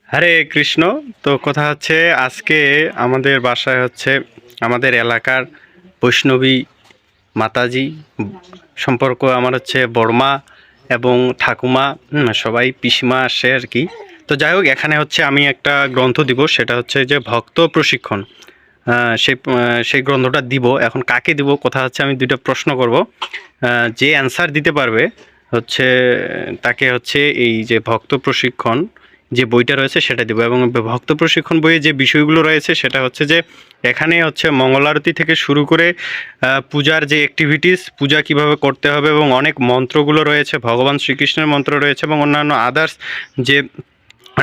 হরে কৃষ্ণ। তো কথা হচ্ছে আজকে আমাদের বাসায় হচ্ছে আমাদের এলাকার বৈষ্ণবী মাতাজি সম্পর্ক আমার হচ্ছে বড়মা এবং ঠাকুমা, সবাই পিসিমা আসে আর কি। তো যাই হোক, এখানে হচ্ছে আমি একটা গ্রন্থ দিব, সেটা হচ্ছে যে ভক্ত প্রশিক্ষণ। সেই গ্রন্থটা দিব। এখন কাকে দিব, কথা হচ্ছে আমি দুইটা প্রশ্ন করব। যে অ্যান্সার দিতে পারবে হচ্ছে তাকে হচ্ছে এই যে ভক্ত প্রশিক্ষণ যে বইটা রয়েছে সেটা দেবো। এবং ভক্ত প্রশিক্ষণ বইয়ে যে বিষয়গুলো রয়েছে সেটা হচ্ছে যে এখানে হচ্ছে মঙ্গল আরতি থেকে শুরু করে পূজার যে অ্যাক্টিভিটিস, পূজা কিভাবে করতে হবে, এবং অনেক মন্ত্রগুলো রয়েছে, ভগবান শ্রীকৃষ্ণের মন্ত্র রয়েছে এবং অন্যান্য আদার্স যে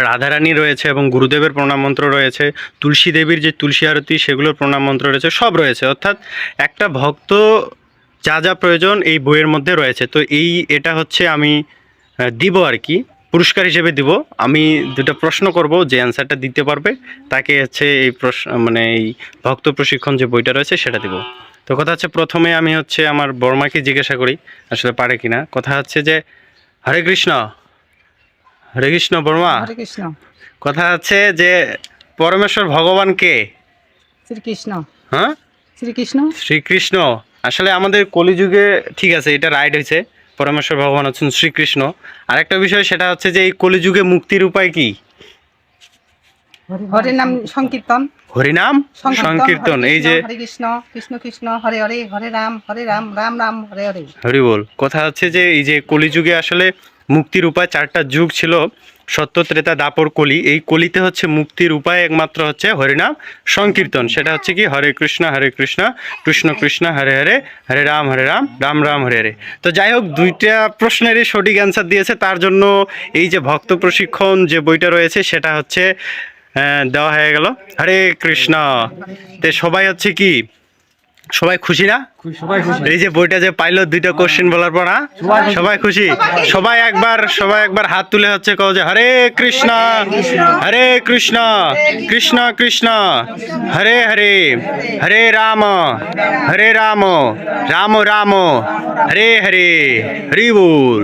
রাধারানী রয়েছে এবং গুরুদেবের প্রণাম মন্ত্র রয়েছে, তুলসী দেবীর যে তুলসী আরতি সেগুলোর প্রণাম মন্ত্র রয়েছে, সব রয়েছে। অর্থাৎ একটা ভক্ত যা যা প্রয়োজন এই বইয়ের মধ্যে রয়েছে। তো এটা হচ্ছে আমি দিব আর কি, পুরস্কার হিসেবে দিব। আমি দুটো প্রশ্ন করব, যে অ্যান্সারটা দিতে পারবে তাকে হচ্ছে এই প্রশ্ন মানে এই ভক্ত প্রশিক্ষণ যে বইটা রয়েছে সেটা দিব। তো কথা হচ্ছে প্রথমে আমি হচ্ছে আমার বর্মাকে জিজ্ঞাসা করি আসলে পারে কিনা। কথা হচ্ছে যে হরে কৃষ্ণ। হরে কৃষ্ণ বর্মা। হরে কৃষ্ণ। কথা হচ্ছে যে পরমেশ্বর ভগবান কে? শ্রীকৃষ্ণ। হ্যাঁ, শ্রীকৃষ্ণ। শ্রীকৃষ্ণ। আসলে আমাদের কলিযুগে ঠিক আছে, এটা রাইট হয়েছে, পরমেশ্বর ভগবান হচ্ছেন শ্রীকৃষ্ণ। আরেকটা বিষয় সেটা হচ্ছে যে এই কলিযুগে মুক্তির উপায় কি? হরে নাম সংকীর্তন। হরিনাম সংকীর্তন। এই যে হরে কৃষ্ণ কৃষ্ণ কৃষ্ণ হরে হরে, হরে রাম রাম রাম হরে হরে। হরি বল। কথা হচ্ছে যে এই যে কলিযুগে আসলে মুক্তির উপায় চারটা যুগ ছিল, সত্য, ত্রেতা, দাপর, কলি। এই কলিতে হচ্ছে মুক্তির উপায় একমাত্র হচ্ছে হরিনাম সংকীর্তন। সেটা হচ্ছে কি হরে কৃষ্ণ কৃষ্ণ কৃষ্ণ হরে হরে, হরে রাম রাম রাম হরে হরে। তো যাই হোক, দুইটা প্রশ্নেরই সঠিক অ্যান্সার দিয়েছে, তার জন্য এই যে ভক্ত প্রশিক্ষণ যে বইটা রয়েছে সেটা হচ্ছে দেওয়া হয়ে গেল। হরে কৃষ্ণ। তে সবাই হচ্ছে কি, সবাই খুশি না? এই যে বইটা যে পাইলো দুইটা কোশ্চেন বলার পর, সবাই খুশি? সবাই একবার হাত তুলে হচ্ছে কও যে হরে কৃষ্ণ কৃষ্ণ কৃষ্ণ হরে হরে, হরে রাম রাম রাম হরে হরে, হরি বল।